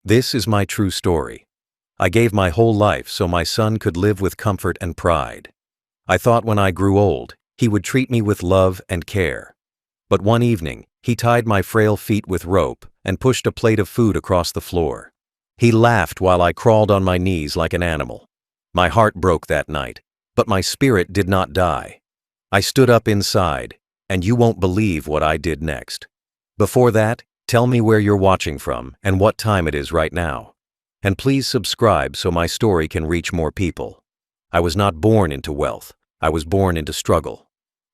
This is my true story. I gave my whole life so my son could live with comfort and pride. I thought when I grew old, he would treat me with love and care. But one evening, he tied my frail feet with rope and pushed a plate of food across the floor. He laughed while I crawled on my knees like an animal. My heart broke that night, but my spirit did not die. I stood up inside, and you won't believe what I did next. Before that, tell me where you're watching from and what time it is right now. And please subscribe so my story can reach more people. I was not born into wealth. I was born into struggle.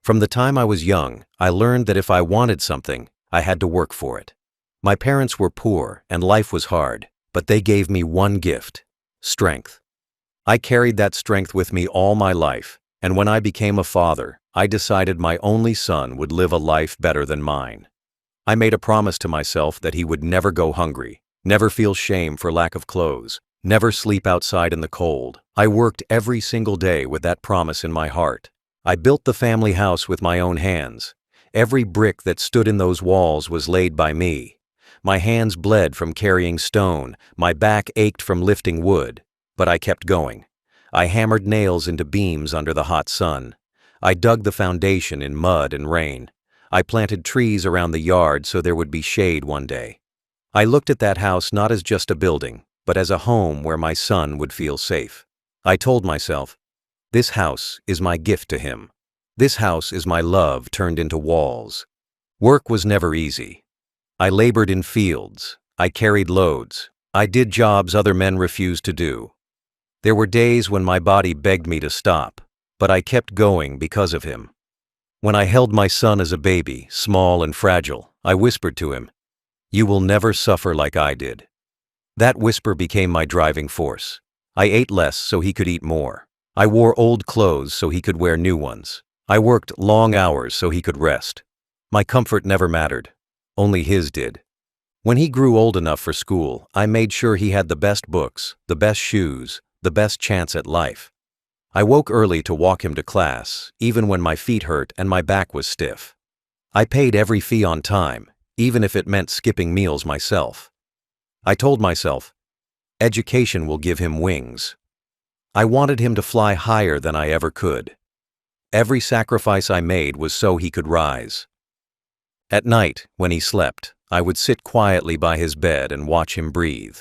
From the time I was young, I learned that if I wanted something, I had to work for it. My parents were poor and life was hard, but they gave me one gift: strength. I carried that strength with me all my life, and when I became a father, I decided my only son would live a life better than mine. I made a promise to myself that he would never go hungry, never feel shame for lack of clothes, never sleep outside in the cold. I worked every single day with that promise in my heart. I built the family house with my own hands. Every brick that stood in those walls was laid by me. My hands bled from carrying stone, my back ached from lifting wood, but I kept going. I hammered nails into beams under the hot sun. I dug the foundation in mud and rain. I planted trees around the yard so there would be shade one day. I looked at that house not as just a building, but as a home where my son would feel safe. I told myself, this house is my gift to him. This house is my love turned into walls. Work was never easy. I labored in fields. I carried loads. I did jobs other men refused to do. There were days when my body begged me to stop, but I kept going because of him. When I held my son as a baby, small and fragile, I whispered to him, "You will never suffer like I did." That whisper became my driving force. I ate less so he could eat more. I wore old clothes so he could wear new ones. I worked long hours so he could rest. My comfort never mattered. Only his did. When he grew old enough for school, I made sure he had the best books, the best shoes, the best chance at life. I woke early to walk him to class, even when my feet hurt and my back was stiff. I paid every fee on time, even if it meant skipping meals myself. I told myself, education will give him wings. I wanted him to fly higher than I ever could. Every sacrifice I made was so he could rise. At night, when he slept, I would sit quietly by his bed and watch him breathe.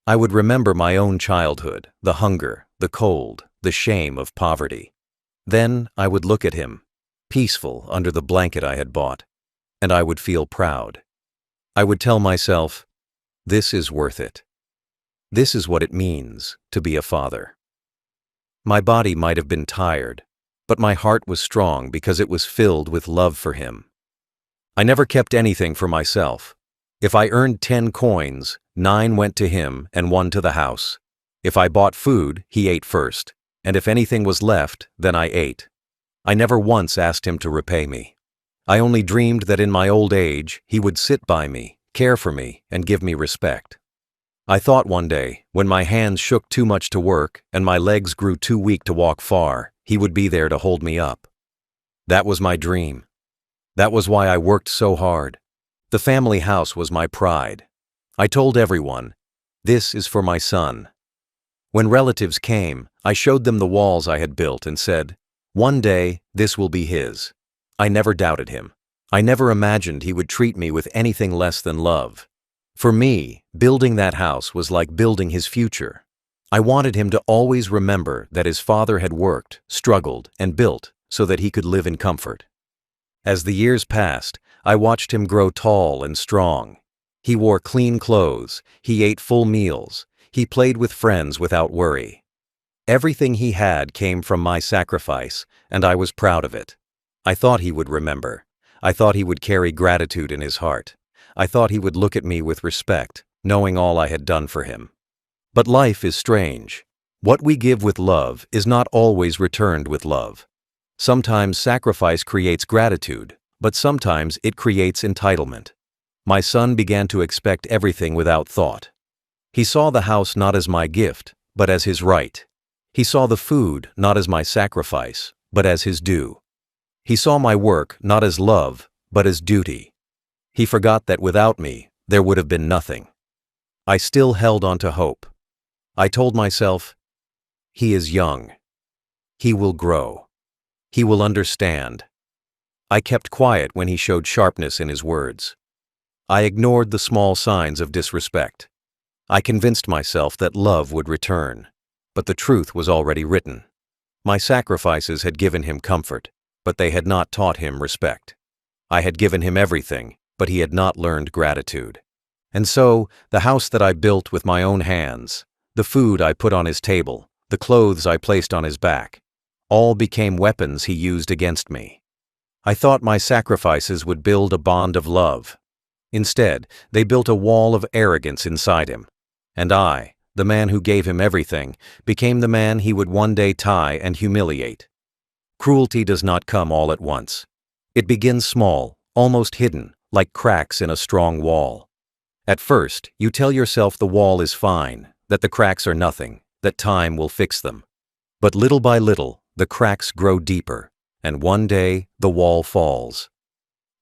I would remember my own childhood, the hunger, the cold, the shame of poverty. Then I would look at him, peaceful under the blanket I had bought, and I would feel proud. I would tell myself, this is worth it. This is what it means to be a father. My body might have been tired, but my heart was strong because it was filled with love for him. I never kept anything for myself. If I earned 10 coins, 9 went to him and 1 to the house. If I bought food, he ate first, and if anything was left, then I ate. I never once asked him to repay me. I only dreamed that in my old age, he would sit by me, care for me, and give me respect. I thought one day, when my hands shook too much to work and my legs grew too weak to walk far, he would be there to hold me up. That was my dream. That was why I worked so hard. The family house was my pride. I told everyone, this is for my son. When relatives came, I showed them the walls I had built and said, one day, this will be his. I never doubted him. I never imagined he would treat me with anything less than love. For me, building that house was like building his future. I wanted him to always remember that his father had worked, struggled, and built so that he could live in comfort. As the years passed, I watched him grow tall and strong. He wore clean clothes, he ate full meals, he played with friends without worry. Everything he had came from my sacrifice, and I was proud of it. I thought he would remember. I thought he would carry gratitude in his heart. I thought he would look at me with respect, knowing all I had done for him. But life is strange. What we give with love is not always returned with love. Sometimes sacrifice creates gratitude, but sometimes it creates entitlement. My son began to expect everything without thought. He saw the house not as my gift, but as his right. He saw the food not as my sacrifice, but as his due. He saw my work not as love, but as duty. He forgot that without me, there would have been nothing. I still held on to hope. I told myself, he is young. He will grow. He will understand. I kept quiet when he showed sharpness in his words. I ignored the small signs of disrespect. I convinced myself that love would return, but the truth was already written. My sacrifices had given him comfort, but they had not taught him respect. I had given him everything, but he had not learned gratitude. And so, the house that I built with my own hands, the food I put on his table, the clothes I placed on his back, all became weapons he used against me. I thought my sacrifices would build a bond of love. Instead, they built a wall of arrogance inside him. And I, the man who gave him everything, became the man he would one day tie and humiliate. Cruelty does not come all at once. It begins small, almost hidden, like cracks in a strong wall. At first, you tell yourself the wall is fine, that the cracks are nothing, that time will fix them. But little by little, the cracks grow deeper, and one day the wall falls.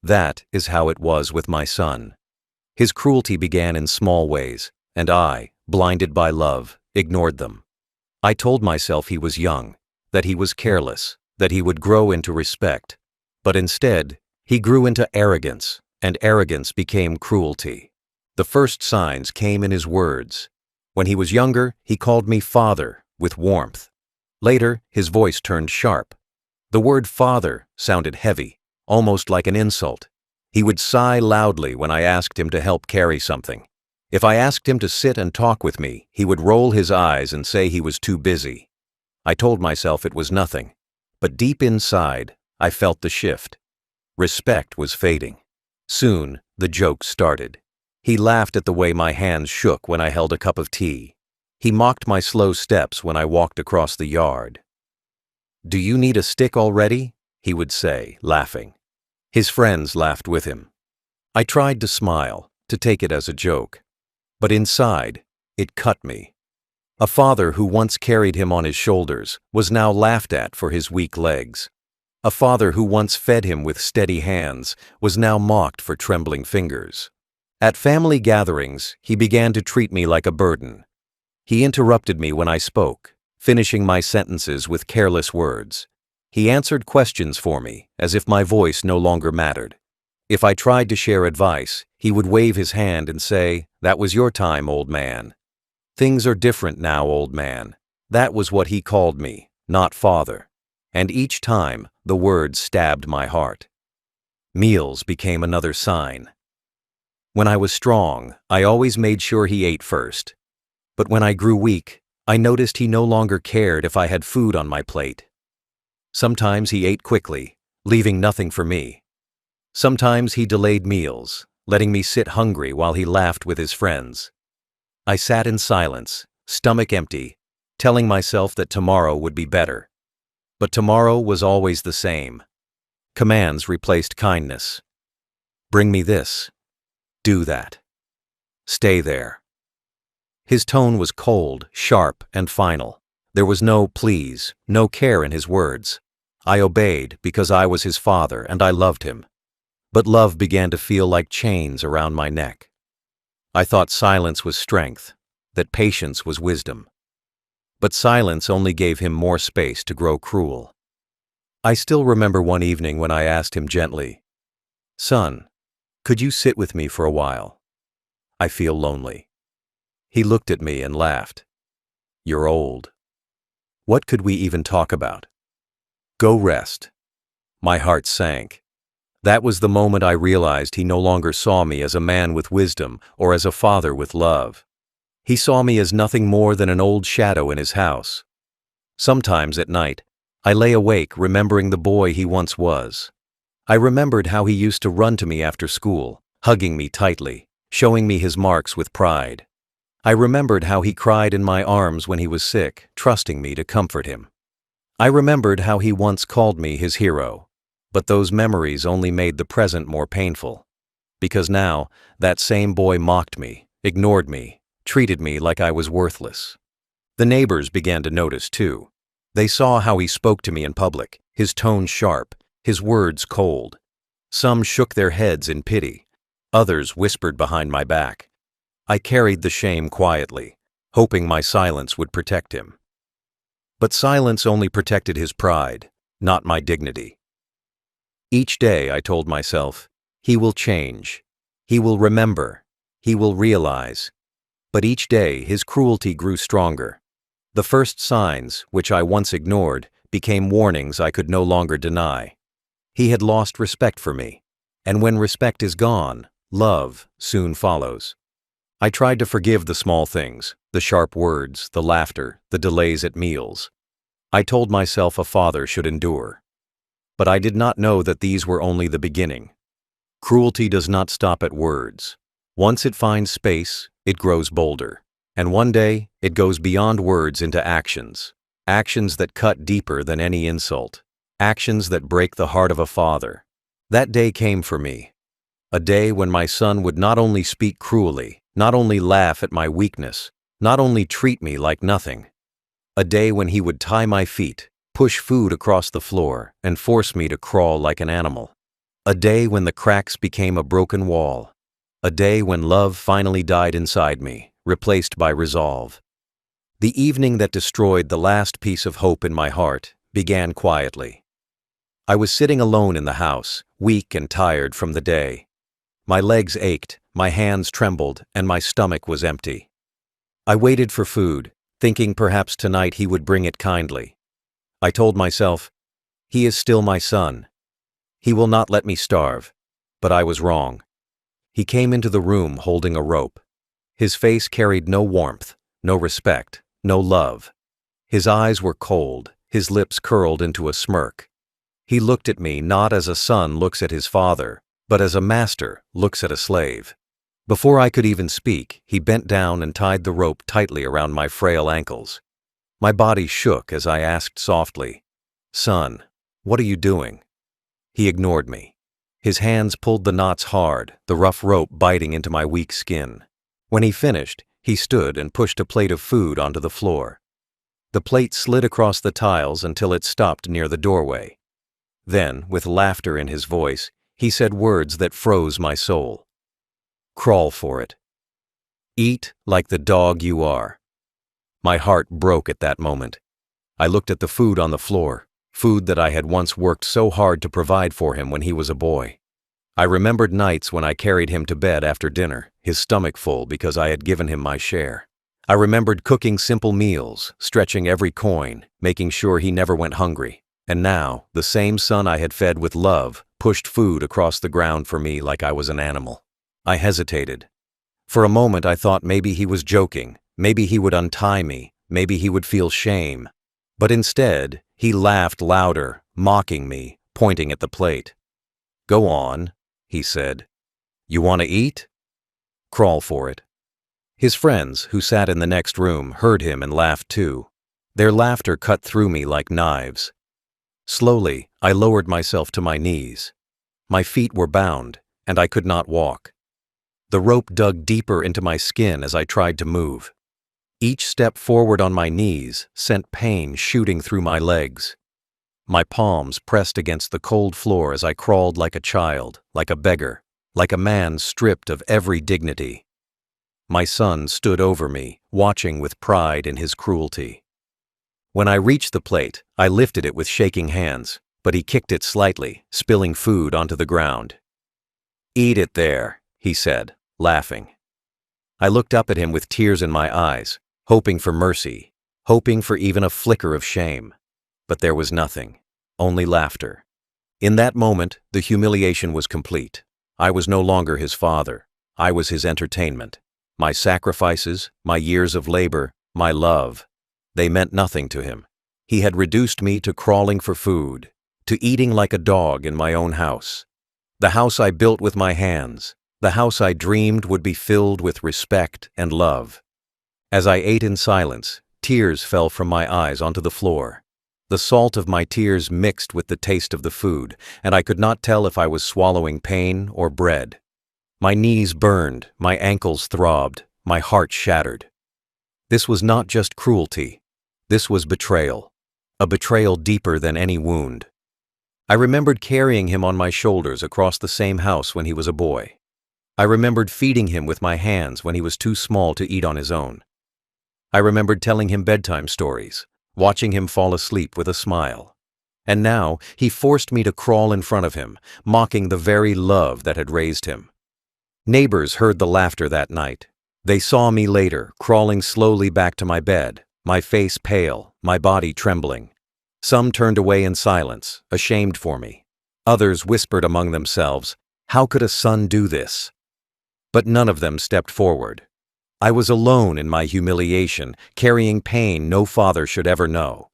That is how it was with my son. His cruelty began in small ways, and I, blinded by love, ignored them. I told myself he was young, that he was careless, that he would grow into respect. But instead, he grew into arrogance, and arrogance became cruelty. The first signs came in his words. When he was younger, he called me father, with warmth. Later, his voice turned sharp. The word father sounded heavy, almost like an insult. He would sigh loudly when I asked him to help carry something. If I asked him to sit and talk with me, he would roll his eyes and say he was too busy. I told myself it was nothing, but deep inside, I felt the shift. Respect was fading. Soon, the joke started. He laughed at the way my hands shook when I held a cup of tea. He mocked my slow steps when I walked across the yard. "Do you need a stick already?" he would say, laughing. His friends laughed with him. I tried to smile, to take it as a joke. But inside, it cut me. A father who once carried him on his shoulders was now laughed at for his weak legs. A father who once fed him with steady hands was now mocked for trembling fingers. At family gatherings, he began to treat me like a burden. He interrupted me when I spoke, finishing my sentences with careless words. He answered questions for me, as if my voice no longer mattered. If I tried to share advice, he would wave his hand and say, "That was your time, old man." "Things are different now, old man." That was what he called me, not father. And each time, the words stabbed my heart. Meals became another sign. When I was strong, I always made sure he ate first. But when I grew weak, I noticed he no longer cared if I had food on my plate. Sometimes he ate quickly, leaving nothing for me. Sometimes he delayed meals, letting me sit hungry while he laughed with his friends. I sat in silence, stomach empty, telling myself that tomorrow would be better. But tomorrow was always the same. Commands replaced kindness. "Bring me this. Do that. Stay there." His tone was cold, sharp, and final. There was no please, no care in his words. I obeyed because I was his father and I loved him. But love began to feel like chains around my neck. I thought silence was strength, that patience was wisdom. But silence only gave him more space to grow cruel. I still remember one evening when I asked him gently, "Son, could you sit with me for a while? I feel lonely." He looked at me and laughed. "You're old. What could we even talk about? Go rest." My heart sank. That was the moment I realized he no longer saw me as a man with wisdom or as a father with love. He saw me as nothing more than an old shadow in his house. Sometimes at night, I lay awake remembering the boy he once was. I remembered how he used to run to me after school, hugging me tightly, showing me his marks with pride. I remembered how he cried in my arms when he was sick, trusting me to comfort him. I remembered how he once called me his hero. But those memories only made the present more painful. Because now, that same boy mocked me, ignored me, treated me like I was worthless. The neighbors began to notice too. They saw how he spoke to me in public, his tone sharp, his words cold. Some shook their heads in pity. Others whispered behind my back, I carried the shame quietly, hoping my silence would protect him. But silence only protected his pride, not my dignity. Each day I told myself, he will change, he will remember, he will realize. But each day his cruelty grew stronger. The first signs, which I once ignored, became warnings I could no longer deny. He had lost respect for me, and when respect is gone, love soon follows. I tried to forgive the small things, the sharp words, the laughter, the delays at meals. I told myself a father should endure. But I did not know that these were only the beginning. Cruelty does not stop at words. Once it finds space, it grows bolder. And one day, it goes beyond words into actions. Actions that cut deeper than any insult. Actions that break the heart of a father. That day came for me. A day when my son would not only speak cruelly, not only laugh at my weakness, not only treat me like nothing. A day when he would tie my feet, push food across the floor, and force me to crawl like an animal. A day when the cracks became a broken wall. A day when love finally died inside me, replaced by resolve. The evening that destroyed the last piece of hope in my heart began quietly. I was sitting alone in the house, weak and tired from the day. My legs ached, my hands trembled, and my stomach was empty. I waited for food, thinking perhaps tonight he would bring it kindly. I told myself, he is still my son. He will not let me starve. But I was wrong. He came into the room holding a rope. His face carried no warmth, no respect, no love. His eyes were cold, his lips curled into a smirk. He looked at me not as a son looks at his father, but as a master looks at a slave. Before I could even speak, he bent down and tied the rope tightly around my frail ankles. My body shook as I asked softly, "Son, what are you doing?" He ignored me. His hands pulled the knots hard, the rough rope biting into my weak skin. When he finished, he stood and pushed a plate of food onto the floor. The plate slid across the tiles until it stopped near the doorway. Then, with laughter in his voice, he said words that froze my soul. "Crawl for it. Eat like the dog you are." My heart broke at that moment. I looked at the food on the floor, food that I had once worked so hard to provide for him when he was a boy. I remembered nights when I carried him to bed after dinner, his stomach full because I had given him my share. I remembered cooking simple meals, stretching every coin, making sure he never went hungry. And now, the same son I had fed with love pushed food across the ground for me like I was an animal. I hesitated. For a moment I thought maybe he was joking, maybe he would untie me, maybe he would feel shame. But instead, he laughed louder, mocking me, pointing at the plate. "Go on," he said. "You want to eat? Crawl for it." His friends, who sat in the next room, heard him and laughed too. Their laughter cut through me like knives. Slowly, I lowered myself to my knees. My feet were bound, and I could not walk. The rope dug deeper into my skin as I tried to move. Each step forward on my knees sent pain shooting through my legs. My palms pressed against the cold floor as I crawled like a child, like a beggar, like a man stripped of every dignity. My son stood over me, watching with pride in his cruelty. When I reached the plate, I lifted it with shaking hands, but he kicked it slightly, spilling food onto the ground. "Eat it there," he said, laughing. I looked up at him with tears in my eyes, hoping for mercy, hoping for even a flicker of shame. But there was nothing, only laughter. In that moment, the humiliation was complete. I was no longer his father. I was his entertainment. My sacrifices, my years of labor, my love, they meant nothing to him. He had reduced me to crawling for food, to eating like a dog in my own house. The house I built with my hands, the house I dreamed would be filled with respect and love. As I ate in silence, tears fell from my eyes onto the floor. The salt of my tears mixed with the taste of the food, and I could not tell if I was swallowing pain or bread. My knees burned, my ankles throbbed, my heart shattered. This was not just cruelty. This was betrayal, a betrayal deeper than any wound. I remembered carrying him on my shoulders across the same house when he was a boy. I remembered feeding him with my hands when he was too small to eat on his own. I remembered telling him bedtime stories, watching him fall asleep with a smile. And now he forced me to crawl in front of him, mocking the very love that had raised him. Neighbors heard the laughter that night. They saw me later, crawling slowly back to my bed, my face pale, my body trembling. Some turned away in silence, ashamed for me. Others whispered among themselves, "How could a son do this?" But none of them stepped forward. I was alone in my humiliation, carrying pain no father should ever know.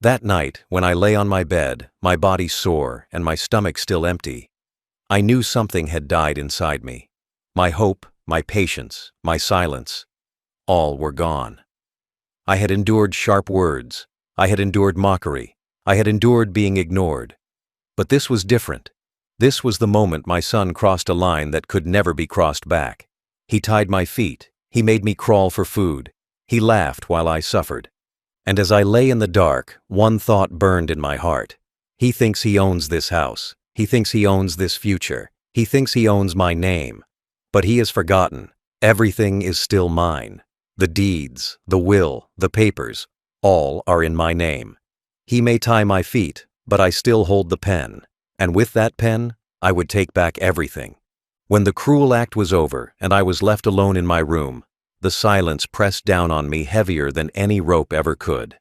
That night, when I lay on my bed, my body sore and my stomach still empty, I knew something had died inside me. My hope, my patience, my silence, all were gone. I had endured sharp words. I had endured mockery. I had endured being ignored. But this was different. This was the moment my son crossed a line that could never be crossed back. He tied my feet. He made me crawl for food. He laughed while I suffered. And as I lay in the dark, one thought burned in my heart. He thinks he owns this house. He thinks he owns this future. He thinks he owns my name. But he has forgotten. Everything is still mine. The deeds, the will, the papers, all are in my name. He may tie my feet, but I still hold the pen. And with that pen, I would take back everything. When the cruel act was over and I was left alone in my room, the silence pressed down on me heavier than any rope ever could.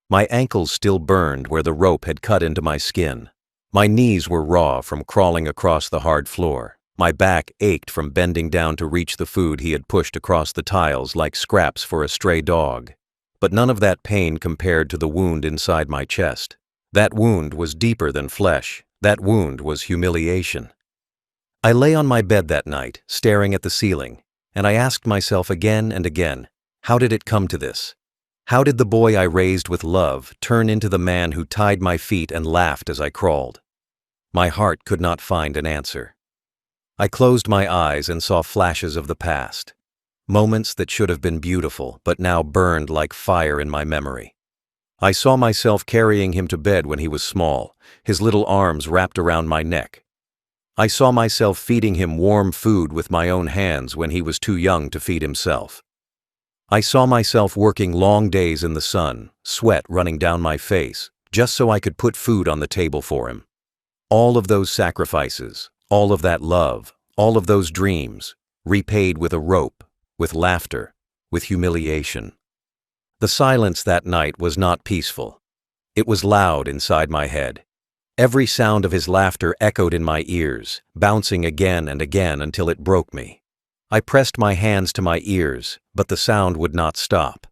My ankles still burned where the rope had cut into my skin. My knees were raw from crawling across the hard floor. My back ached from bending down to reach the food he had pushed across the tiles like scraps for a stray dog. But none of that pain compared to the wound inside my chest. That wound was deeper than flesh. That wound was humiliation. I lay on my bed that night, staring at the ceiling, and I asked myself again and again, how did it come to this? How did the boy I raised with love turn into the man who tied my feet and laughed as I crawled? My heart could not find an answer. I closed my eyes and saw flashes of the past. Moments that should have been beautiful, but now burned like fire in my memory. I saw myself carrying him to bed when he was small, his little arms wrapped around my neck. I saw myself feeding him warm food with my own hands when he was too young to feed himself. I saw myself working long days in the sun, sweat running down my face, just so I could put food on the table for him. All of those sacrifices, all of that love, all of those dreams, repaid with a rope, with laughter, with humiliation. The silence that night was not peaceful. It was loud inside my head. Every sound of his laughter echoed in my ears, bouncing again and again until it broke me. I pressed my hands to my ears, but the sound would not stop.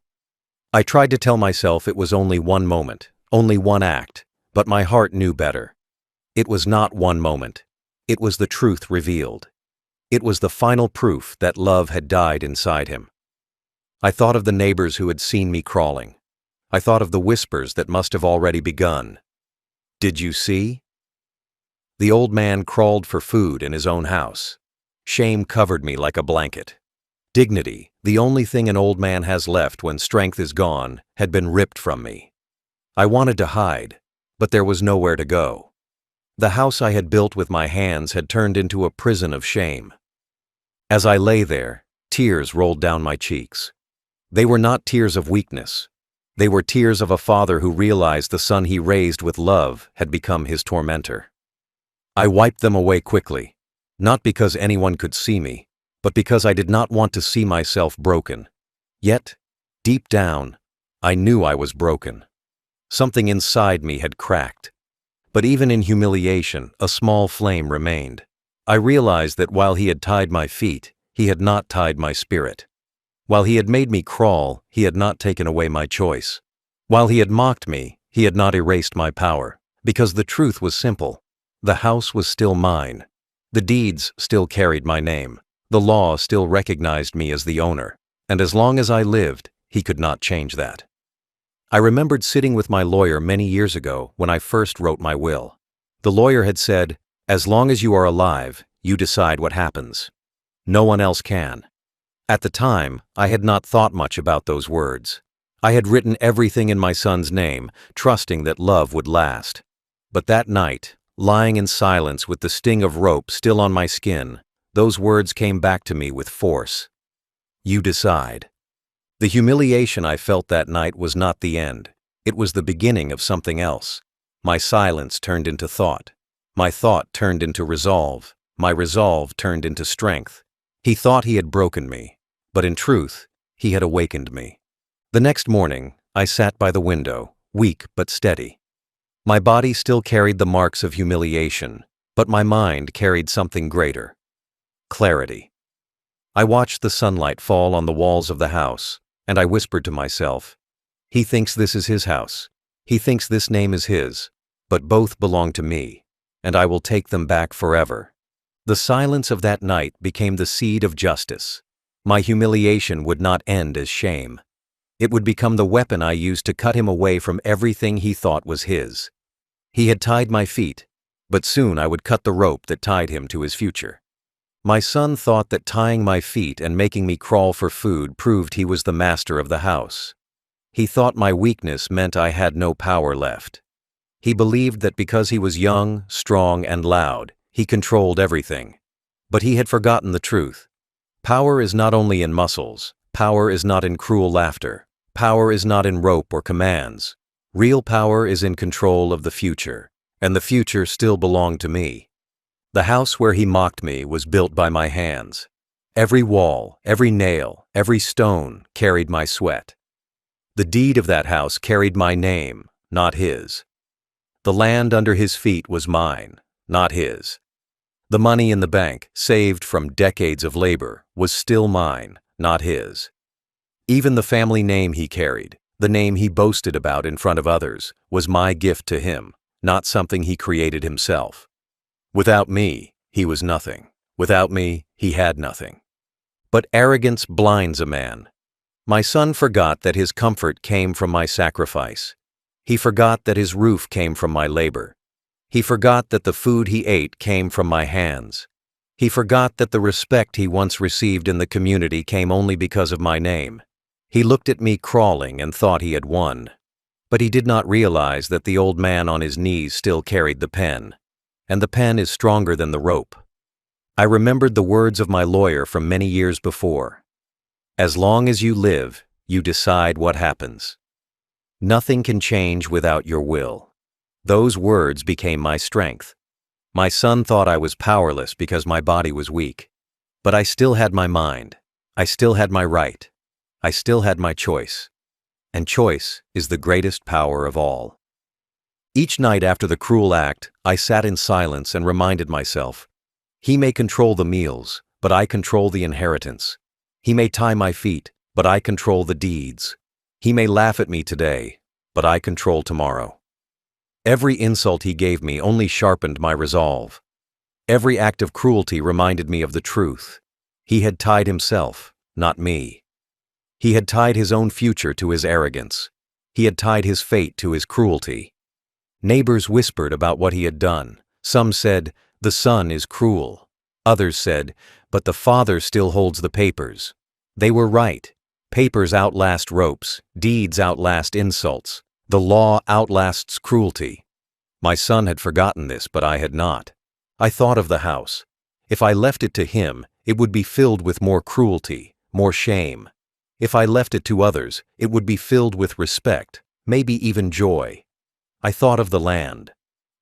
I tried to tell myself it was only one moment, only one act, but my heart knew better. It was not one moment. It was the truth revealed. It was the final proof that love had died inside him. I thought of the neighbors who had seen me crawling. I thought of the whispers that must have already begun. Did you see? The old man crawled for food in his own house. Shame covered me like a blanket. Dignity, the only thing an old man has left when strength is gone, had been ripped from me. I wanted to hide, but there was nowhere to go. The house I had built with my hands had turned into a prison of shame. As I lay there, tears rolled down my cheeks. They were not tears of weakness. They were tears of a father who realized the son he raised with love had become his tormentor. I wiped them away quickly, not because anyone could see me, but because I did not want to see myself broken. Yet, deep down, I knew I was broken. Something inside me had cracked. But even in humiliation, a small flame remained. I realized that while he had tied my feet, he had not tied my spirit. While he had made me crawl, he had not taken away my choice. While he had mocked me, he had not erased my power. Because the truth was simple. The house was still mine. The deeds still carried my name. The law still recognized me as the owner. And as long as I lived, he could not change that. I remembered sitting with my lawyer many years ago when I first wrote my will. The lawyer had said, "As long as you are alive, you decide what happens. No one else can." At the time, I had not thought much about those words. I had written everything in my son's name, trusting that love would last. But that night, lying in silence with the sting of rope still on my skin, Those words came back to me with force. You decide. The humiliation I felt that night was not the end. It was the beginning of something else. My silence turned into thought. My thought turned into resolve. My resolve turned into strength. He thought he had broken me, but in truth, he had awakened me. The next morning, I sat by the window, weak but steady. My body still carried the marks of humiliation, but my mind carried something greater. Clarity. I watched the sunlight fall on the walls of the house, and I whispered to myself, he thinks this is his house. He thinks this name is his, but both belong to me, and I will take them back forever. The silence of that night became the seed of justice. My humiliation would not end as shame. It would become the weapon I used to cut him away from everything he thought was his. He had tied my feet, but soon I would cut the rope that tied him to his future. My son thought that tying my feet and making me crawl for food proved he was the master of the house. He thought my weakness meant I had no power left. He believed that because he was young, strong, and loud, he controlled everything. But he had forgotten the truth. Power is not only in muscles. Power is not in cruel laughter. Power is not in rope or commands. Real power is in control of the future, and the future still belonged to me. The house where he mocked me was built by my hands. Every wall, every nail, every stone carried my sweat. The deed of that house carried my name, not his. The land under his feet was mine, not his. The money in the bank, saved from decades of labor, was still mine, not his. Even the family name he carried, the name he boasted about in front of others, was my gift to him, not something he created himself. Without me, he was nothing. Without me, he had nothing. But arrogance blinds a man. My son forgot that his comfort came from my sacrifice. He forgot that his roof came from my labor. He forgot that the food he ate came from my hands. He forgot that the respect he once received in the community came only because of my name. He looked at me crawling and thought he had won. But he did not realize that the old man on his knees still carried the pen. And the pen is stronger than the rope. I remembered the words of my lawyer from many years before. As long as you live, you decide what happens. Nothing can change without your will. Those words became my strength. My son thought I was powerless because my body was weak. But I still had my mind. I still had my right. I still had my choice. And choice is the greatest power of all. Each night after the cruel act, I sat in silence and reminded myself, he may control the meals, but I control the inheritance. He may tie my feet, but I control the deeds. He may laugh at me today, but I control tomorrow. Every insult he gave me only sharpened my resolve. Every act of cruelty reminded me of the truth. He had tied himself, not me. He had tied his own future to his arrogance. He had tied his fate to his cruelty. Neighbors whispered about what he had done. Some said, the son is cruel. Others said, but the father still holds the papers. They were right. Papers outlast ropes. Deeds outlast insults. The law outlasts cruelty. My son had forgotten this, but I had not. I thought of the house. If I left it to him, it would be filled with more cruelty, more shame. If I left it to others, it would be filled with respect, maybe even joy. I thought of the land.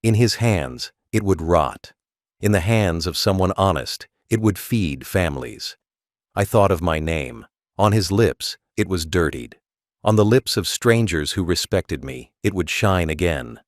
In his hands, it would rot. In the hands of someone honest, it would feed families. I thought of my name. On his lips, it was dirtied. On the lips of strangers who respected me, it would shine again.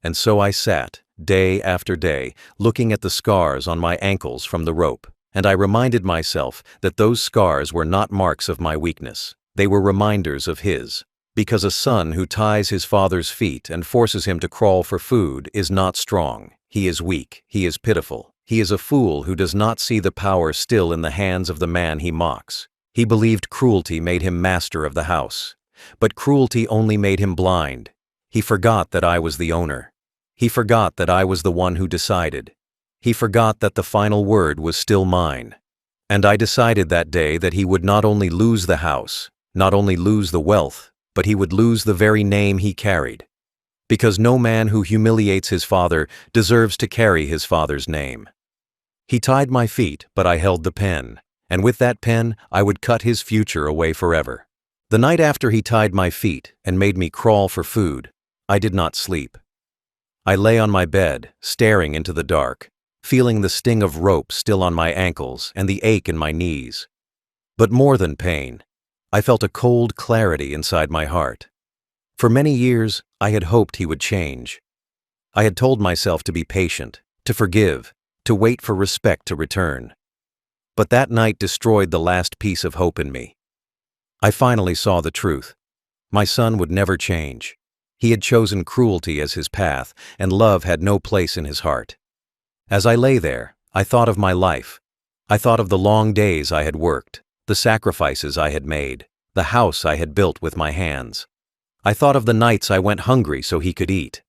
And so I sat, day after day, looking at the scars on my ankles from the rope, and I reminded myself that those scars were not marks of my weakness. They were reminders of his. Because a son who ties his father's feet and forces him to crawl for food is not strong. He is weak. He is pitiful. He is a fool who does not see the power still in the hands of the man he mocks. He believed cruelty made him master of the house. But cruelty only made him blind. He forgot that I was the owner. He forgot that I was the one who decided. He forgot that the final word was still mine. And I decided that day that he would not only lose the house, not only lose the wealth, but he would lose the very name he carried. Because no man who humiliates his father deserves to carry his father's name. He tied my feet, but I held the pen, and with that pen, I would cut his future away forever. The night after he tied my feet and made me crawl for food, I did not sleep. I lay on my bed, staring into the dark, feeling the sting of rope still on my ankles and the ache in my knees. But more than pain, I felt a cold clarity inside my heart. For many years, I had hoped he would change. I had told myself to be patient, to forgive, to wait for respect to return. But that night destroyed the last piece of hope in me. I finally saw the truth. My son would never change. He had chosen cruelty as his path, and love had no place in his heart. As I lay there, I thought of my life. I thought of the long days I had worked, the sacrifices I had made, the house I had built with my hands. I thought of the nights I went hungry so he could eat.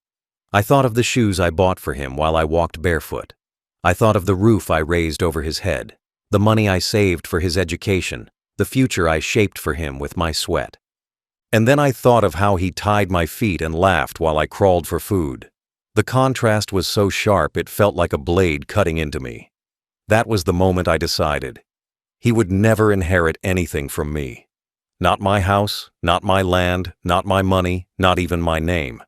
I thought of the shoes I bought for him while I walked barefoot. I thought of the roof I raised over his head, the money I saved for his education, the future I shaped for him with my sweat. And then I thought of how he tied my feet and laughed while I crawled for food. The contrast was so sharp it felt like a blade cutting into me. That was the moment I decided. He would never inherit anything from me. Not my house, not my land, not my money, not even my name.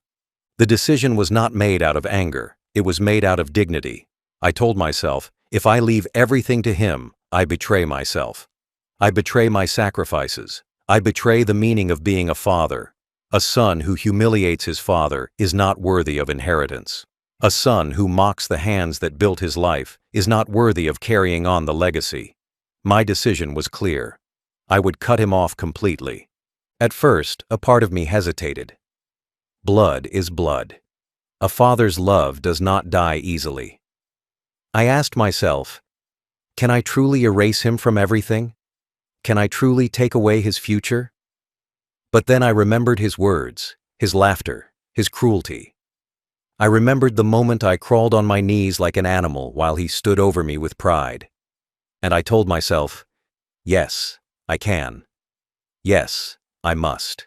The decision was not made out of anger, it was made out of dignity. I told myself, if I leave everything to him, I betray myself. I betray my sacrifices. I betray the meaning of being a father. A son who humiliates his father is not worthy of inheritance. A son who mocks the hands that built his life is not worthy of carrying on the legacy. My decision was clear. I would cut him off completely. At first, a part of me hesitated. Blood is blood. A father's love does not die easily. I asked myself, can I truly erase him from everything? Can I truly take away his future? But then I remembered his words, his laughter, his cruelty. I remembered the moment I crawled on my knees like an animal while he stood over me with pride. And I told myself, yes, I can. Yes, I must.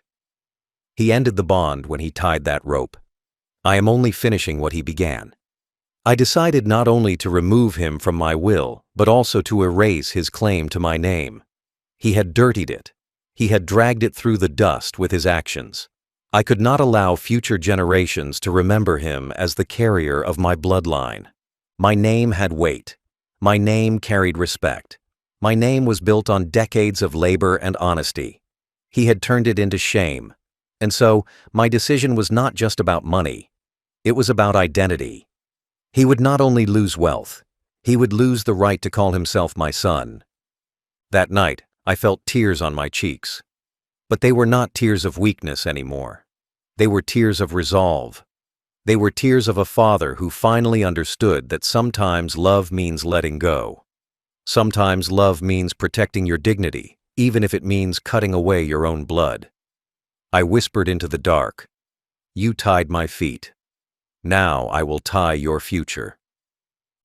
He ended the bond when he tied that rope. I am only finishing what he began. I decided not only to remove him from my will, but also to erase his claim to my name. He had dirtied it. He had dragged it through the dust with his actions. I could not allow future generations to remember him as the carrier of my bloodline. My name had weight. My name carried respect. My name was built on decades of labor and honesty. He had turned it into shame. And so, my decision was not just about money. It was about identity. He would not only lose wealth, he would lose the right to call himself my son. That night, I felt tears on my cheeks. But they were not tears of weakness anymore. They were tears of resolve. They were tears of a father who finally understood that sometimes love means letting go. Sometimes love means protecting your dignity, even if it means cutting away your own blood. I whispered into the dark, "You tied my feet. Now I will tie your future."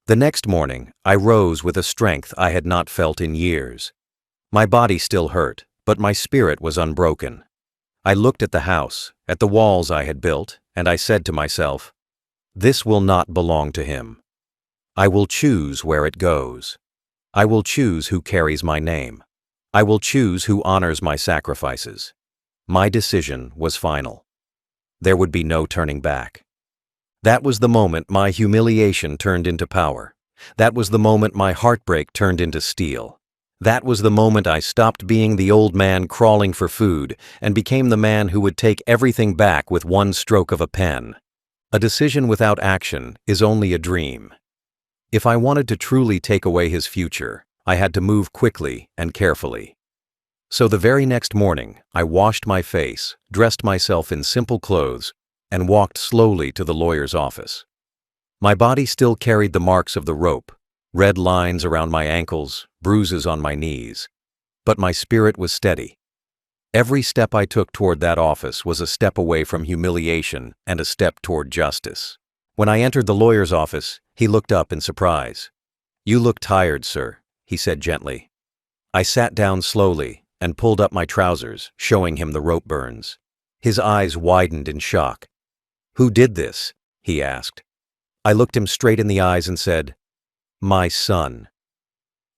The next morning, I rose with a strength I had not felt in years. My body still hurt, but my spirit was unbroken. I looked at the house, at the walls I had built, and I said to myself, "This will not belong to him. I will choose where it goes. I will choose who carries my name. I will choose who honors my sacrifices." My decision was final. There would be no turning back. That was the moment my humiliation turned into power. That was the moment my heartbreak turned into steel. That was the moment I stopped being the old man crawling for food and became the man who would take everything back with one stroke of a pen. A decision without action is only a dream. If I wanted to truly take away his future, I had to move quickly and carefully. So the very next morning, I washed my face, dressed myself in simple clothes, and walked slowly to the lawyer's office. My body still carried the marks of the rope, red lines around my ankles, bruises on my knees. But my spirit was steady. Every step I took toward that office was a step away from humiliation and a step toward justice. When I entered the lawyer's office, he looked up in surprise. "You look tired, sir," he said gently. I sat down slowly and pulled up my trousers, showing him the rope burns. His eyes widened in shock. "Who did this?" he asked. I looked him straight in the eyes and said, My son.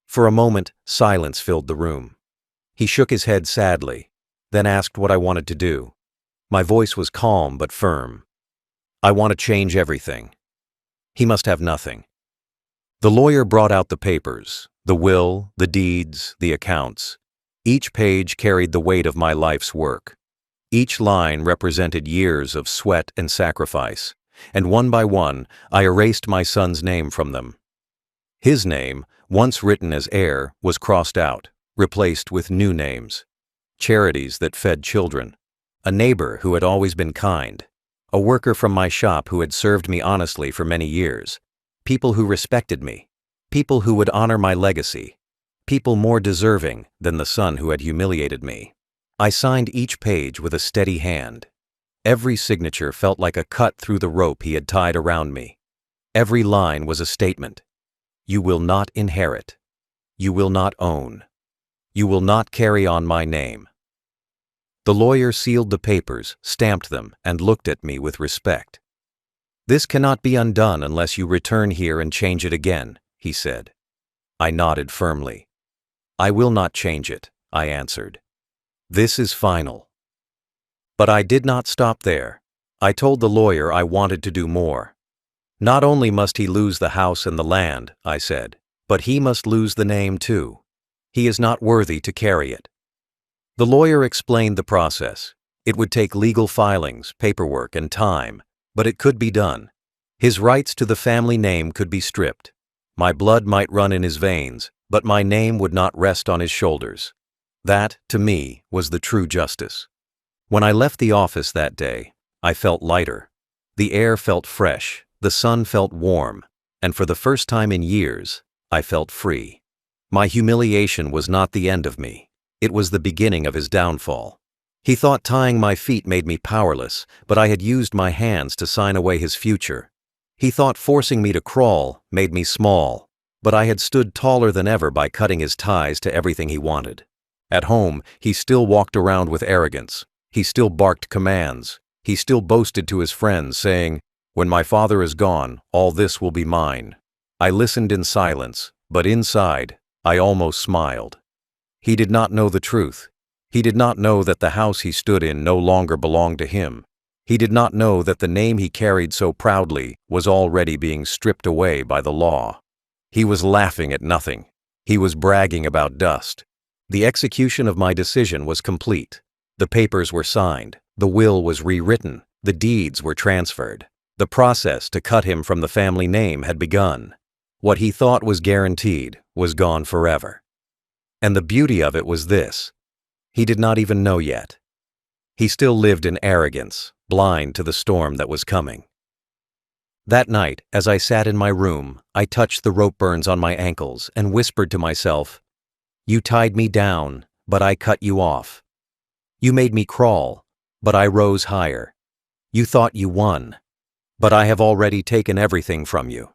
For a moment, silence filled the room. He shook his head sadly, then asked what I wanted to do. My voice was calm but firm. I want to change everything. He must have nothing. The lawyer brought out the papers, the will, the deeds, the accounts. Each page carried the weight of my life's work. Each line represented years of sweat and sacrifice, and one by one, I erased my son's name from them. His name, once written as heir, was crossed out, replaced with new names. Charities that fed children, a neighbor who had always been kind, a worker from my shop who had served me honestly for many years, people who respected me, people who would honor my legacy, people more deserving than the son who had humiliated me. I signed each page with a steady hand. Every signature felt like a cut through the rope he had tied around me. Every line was a statement. You will not inherit. You will not own. You will not carry on my name. The lawyer sealed the papers, stamped them, and looked at me with respect. This cannot be undone unless you return here and change it again, he said. I nodded firmly. I will not change it, I answered. This is final. But I did not stop there. I told the lawyer I wanted to do more. Not only must he lose the house and the land, I said, but he must lose the name too. He is not worthy to carry it. The lawyer explained the process. It would take legal filings, paperwork, and time, but it could be done. His rights to the family name could be stripped. My blood might run in his veins, but my name would not rest on his shoulders. That, to me, was the true justice. When I left the office that day, I felt lighter. The air felt fresh, the sun felt warm, and for the first time in years, I felt free. My humiliation was not the end of me. It was the beginning of his downfall. He thought tying my feet made me powerless, but I had used my hands to sign away his future. He thought forcing me to crawl made me small, but I had stood taller than ever by cutting his ties to everything he wanted. At home, he still walked around with arrogance. He still barked commands. He still boasted to his friends, saying, "When my father is gone, all this will be mine." I listened in silence, but inside, I almost smiled. He did not know the truth. He did not know that the house he stood in no longer belonged to him. He did not know that the name he carried so proudly was already being stripped away by the law. He was laughing at nothing. He was bragging about dust. The execution of my decision was complete. The papers were signed. The will was rewritten. The deeds were transferred. The process to cut him from the family name had begun. What he thought was guaranteed was gone forever. And the beauty of it was this: he did not even know yet. He still lived in arrogance, blind to the storm that was coming. That night, as I sat in my room, I touched the rope burns on my ankles and whispered to myself, "You tied me down, but I cut you off. You made me crawl, but I rose higher. You thought you won, but I have already taken everything from you."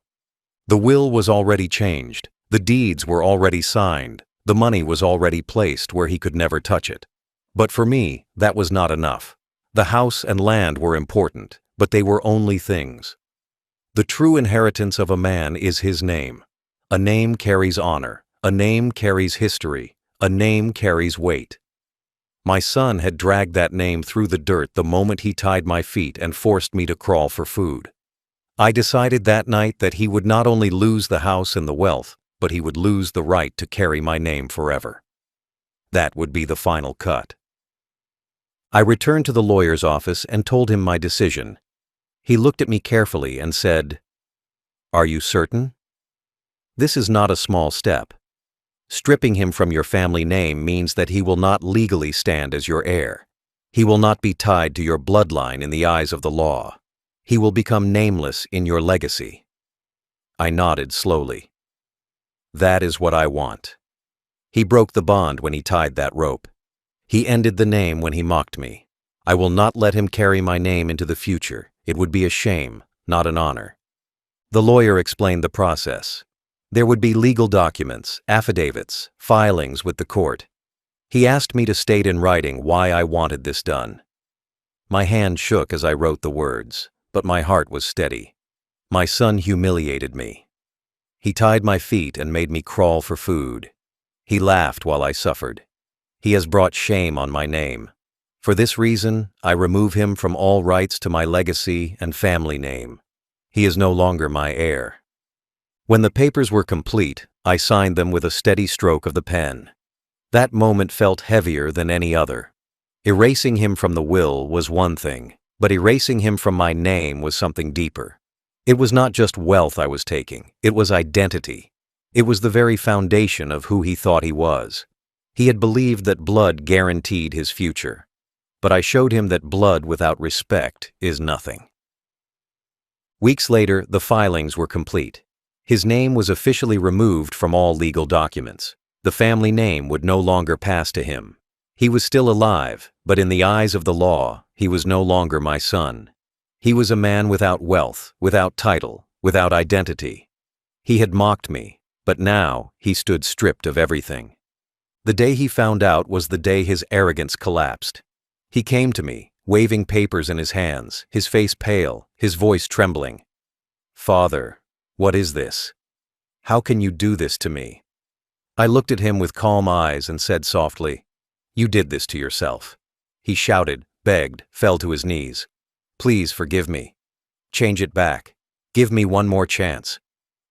The will was already changed. The deeds were already signed. The money was already placed where he could never touch it. But for me, that was not enough. The house and land were important, but they were only things. The true inheritance of a man is his name. A name carries honor. A name carries history. A name carries weight. My son had dragged that name through the dirt the moment he tied my feet and forced me to crawl for food. I decided that night that he would not only lose the house and the wealth, but he would lose the right to carry my name forever. That would be the final cut. I returned to the lawyer's office and told him my decision. He looked at me carefully and said, "Are you certain? This is not a small step. Stripping him from your family name means that he will not legally stand as your heir. He will not be tied to your bloodline in the eyes of the law. He will become nameless in your legacy." I nodded slowly. That is what I want. He broke the bond when he tied that rope. He ended the name when he mocked me. I will not let him carry my name into the future. It would be a shame, not an honor. The lawyer explained the process. There would be legal documents, affidavits, filings with the court. He asked me to state in writing why I wanted this done. My hand shook as I wrote the words, but my heart was steady. My son humiliated me. He tied my feet and made me crawl for food. He laughed while I suffered. He has brought shame on my name. For this reason, I remove him from all rights to my legacy and family name. He is no longer my heir. When the papers were complete, I signed them with a steady stroke of the pen. That moment felt heavier than any other. Erasing him from the will was one thing, but erasing him from my name was something deeper. It was not just wealth I was taking, it was identity. It was the very foundation of who he thought he was. He had believed that blood guaranteed his future. But I showed him that blood without respect is nothing. Weeks later, the filings were complete. His name was officially removed from all legal documents. The family name would no longer pass to him. He was still alive, but in the eyes of the law, he was no longer my son. He was a man without wealth, without title, without identity. He had mocked me, but now he stood stripped of everything. The day he found out was the day his arrogance collapsed. He came to me, waving papers in his hands, his face pale, his voice trembling. "Father, what is this? How can you do this to me?" I looked at him with calm eyes and said softly, "You did this to yourself." He shouted, begged, fell to his knees. "Please forgive me. Change it back. Give me one more chance."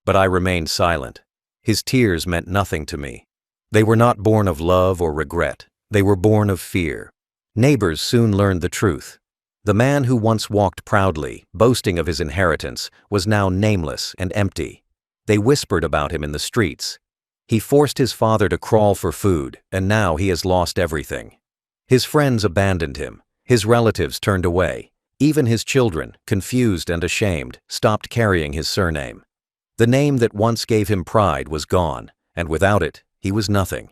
But I remained silent. His tears meant nothing to me. They were not born of love or regret. They were born of fear. Neighbors soon learned the truth. The man who once walked proudly, boasting of his inheritance, was now nameless and empty. They whispered about him in the streets. He forced his father to crawl for food, and now he has lost everything. His friends abandoned him. His relatives turned away. Even his children, confused and ashamed, stopped carrying his surname. The name that once gave him pride was gone, and without it, he was nothing.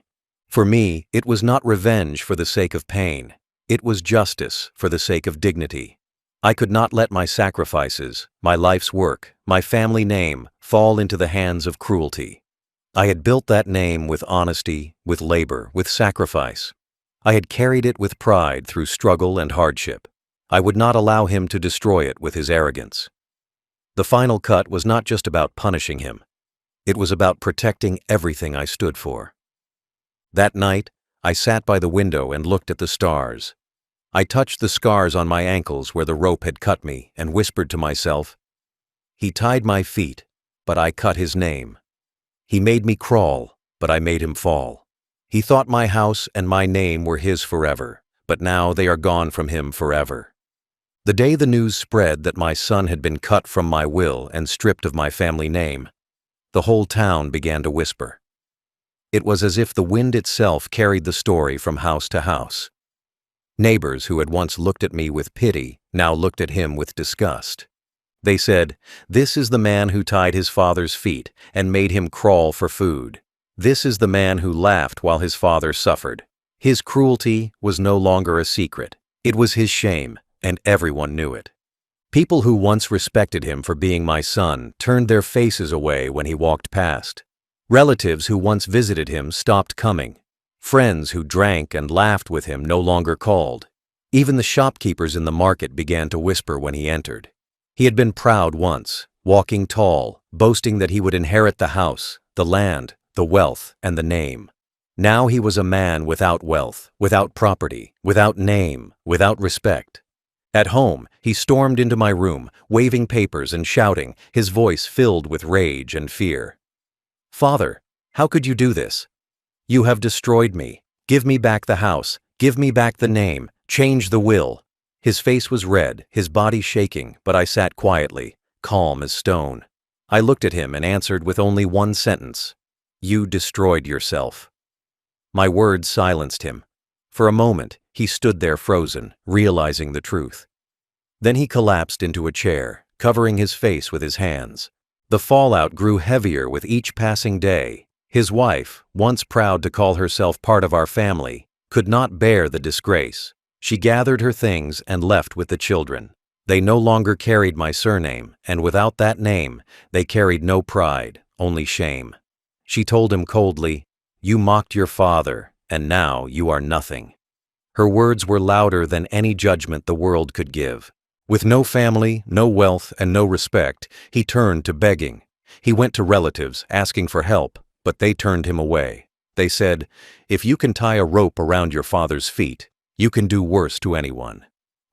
For me, it was not revenge for the sake of pain. It was justice for the sake of dignity. I could not let my sacrifices, my life's work, my family name, fall into the hands of cruelty. I had built that name with honesty, with labor, with sacrifice. I had carried it with pride through struggle and hardship. I would not allow him to destroy it with his arrogance. The final cut was not just about punishing him. It was about protecting everything I stood for. That night, I sat by the window and looked at the stars. I touched the scars on my ankles where the rope had cut me and whispered to myself, "He tied my feet, but I cut his name. He made me crawl, but I made him fall. He thought my house and my name were his forever, but now they are gone from him forever." The day the news spread that my son had been cut from my will and stripped of my family name, the whole town began to whisper. It was as if the wind itself carried the story from house to house. Neighbors who had once looked at me with pity now looked at him with disgust. They said, "This is the man who tied his father's feet and made him crawl for food. This is the man who laughed while his father suffered. His cruelty was no longer a secret. It was his shame, and everyone knew it." People who once respected him for being my son turned their faces away when he walked past. Relatives who once visited him stopped coming. Friends who drank and laughed with him no longer called. Even the shopkeepers in the market began to whisper when he entered. He had been proud once, walking tall, boasting that he would inherit the house, the land, the wealth, and the name. Now he was a man without wealth, without property, without name, without respect. At home, he stormed into my room, waving papers and shouting, his voice filled with rage and fear. "Father, how could you do this? You have destroyed me. Give me back the house. Give me back the name. Change the will." His face was red, his body shaking, but I sat quietly, calm as stone. I looked at him and answered with only one sentence. "You destroyed yourself." My words silenced him. For a moment, he stood there frozen, realizing the truth. Then he collapsed into a chair, covering his face with his hands. The fallout grew heavier with each passing day. His wife, once proud to call herself part of our family, could not bear the disgrace. She gathered her things and left with the children. They no longer carried my surname, and without that name, they carried no pride, only shame. She told him coldly, "You mocked your father, and now you are nothing." Her words were louder than any judgment the world could give. With no family, no wealth, and no respect, he turned to begging. He went to relatives asking for help, but they turned him away. They said, "If you can tie a rope around your father's feet, you can do worse to anyone.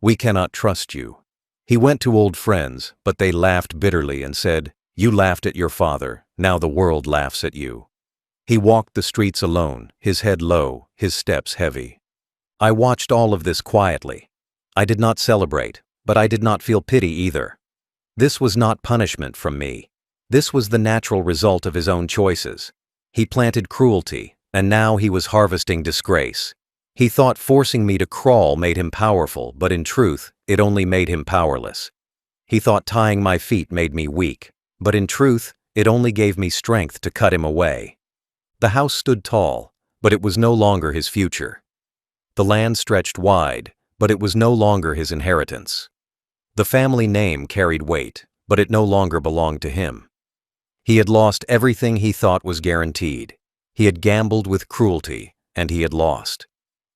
We cannot trust you." He went to old friends, but they laughed bitterly and said, "You laughed at your father, now the world laughs at you." He walked the streets alone, his head low, his steps heavy. I watched all of this quietly. I did not celebrate, but I did not feel pity either. This was not punishment from me. This was the natural result of his own choices. He planted cruelty, and now he was harvesting disgrace. He thought forcing me to crawl made him powerful, but in truth, it only made him powerless. He thought tying my feet made me weak, but in truth, it only gave me strength to cut him away. The house stood tall, but it was no longer his future. The land stretched wide, but it was no longer his inheritance. The family name carried weight, but it no longer belonged to him. He had lost everything he thought was guaranteed. He had gambled with cruelty, and he had lost.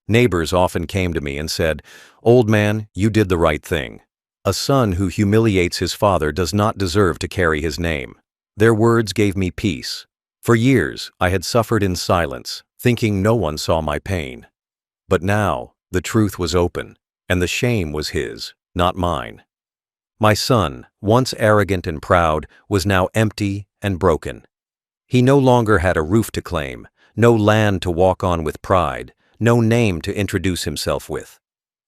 Neighbors often came to me and said, "Old man, you did the right thing. A son who humiliates his father does not deserve to carry his name." Their words gave me peace. For years, I had suffered in silence, thinking no one saw my pain. But now, the truth was open, and the shame was his, not mine. My son, once arrogant and proud, was now empty and broken. He no longer had a roof to claim, no land to walk on with pride, no name to introduce himself with.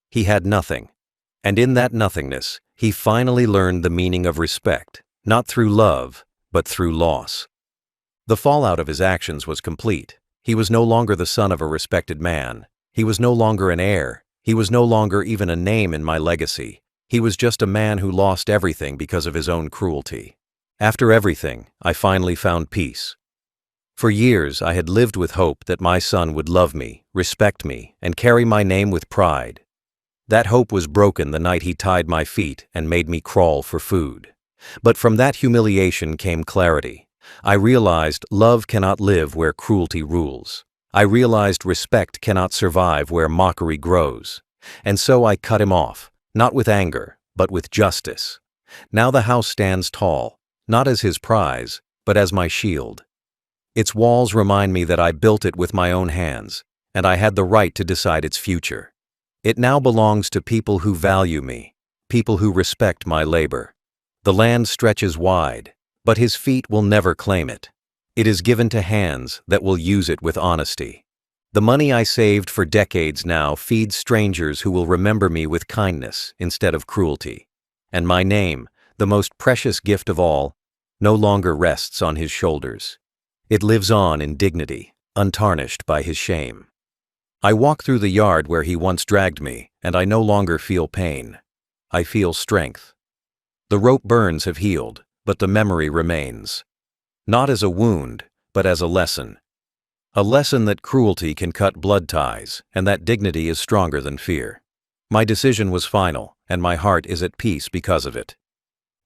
He had nothing. And in that nothingness, he finally learned the meaning of respect, not through love, but through loss. The fallout of his actions was complete. He was no longer the son of a respected man. He was no longer an heir. He was no longer even a name in my legacy. He was just a man who lost everything because of his own cruelty. After everything, I finally found peace. For years, I had lived with hope that my son would love me, respect me, and carry my name with pride. That hope was broken the night he tied my feet and made me crawl for food. But from that humiliation came clarity. I realized love cannot live where cruelty rules. I realized respect cannot survive where mockery grows. And so I cut him off, not with anger, but with justice. Now the house stands tall, not as his prize, but as my shield. Its walls remind me that I built it with my own hands, and I had the right to decide its future. It now belongs to people who value me, people who respect my labor. The land stretches wide, but his feet will never claim it. It is given to hands that will use it with honesty. The money I saved for decades now feeds strangers who will remember me with kindness instead of cruelty. And my name, the most precious gift of all, no longer rests on his shoulders. It lives on in dignity, untarnished by his shame. I walk through the yard where he once dragged me, and I no longer feel pain. I feel strength. The rope burns have healed, but the memory remains. Not as a wound, but as a lesson. A lesson that cruelty can cut blood ties, and that dignity is stronger than fear. My decision was final, and my heart is at peace because of it.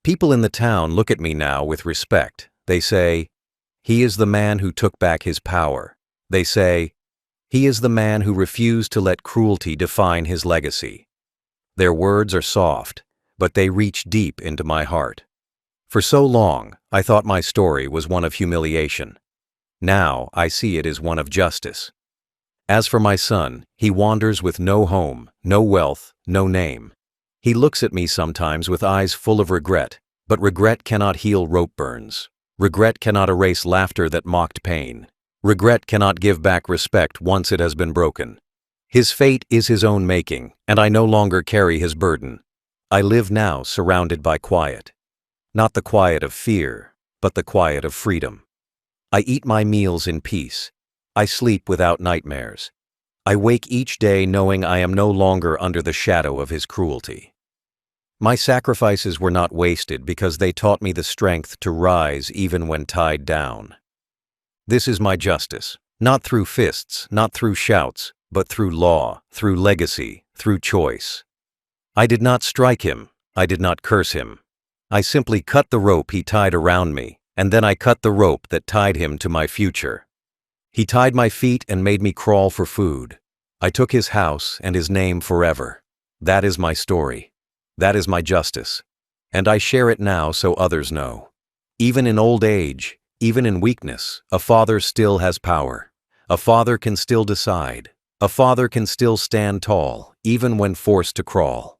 People in the town look at me now with respect. They say, "He is the man who took back his power." They say, "He is the man who refused to let cruelty define his legacy." Their words are soft, but they reach deep into my heart. For so long, I thought my story was one of humiliation. Now I see it as one of justice. As for my son, he wanders with no home, no wealth, no name. He looks at me sometimes with eyes full of regret, but regret cannot heal rope burns. Regret cannot erase laughter that mocked pain. Regret cannot give back respect once it has been broken. His fate is his own making, and I no longer carry his burden. I live now surrounded by quiet. Not the quiet of fear, but the quiet of freedom. I eat my meals in peace. I sleep without nightmares. I wake each day knowing I am no longer under the shadow of his cruelty. My sacrifices were not wasted because they taught me the strength to rise even when tied down. This is my justice, not through fists, not through shouts, but through law, through legacy, through choice. I did not strike him. I did not curse him. I simply cut the rope he tied around me, and then I cut the rope that tied him to my future. He tied my feet and made me crawl for food. I took his house and his name forever. That is my story. That is my justice. And I share it now so others know. Even in old age, even in weakness, a father still has power. A father can still decide. A father can still stand tall, even when forced to crawl.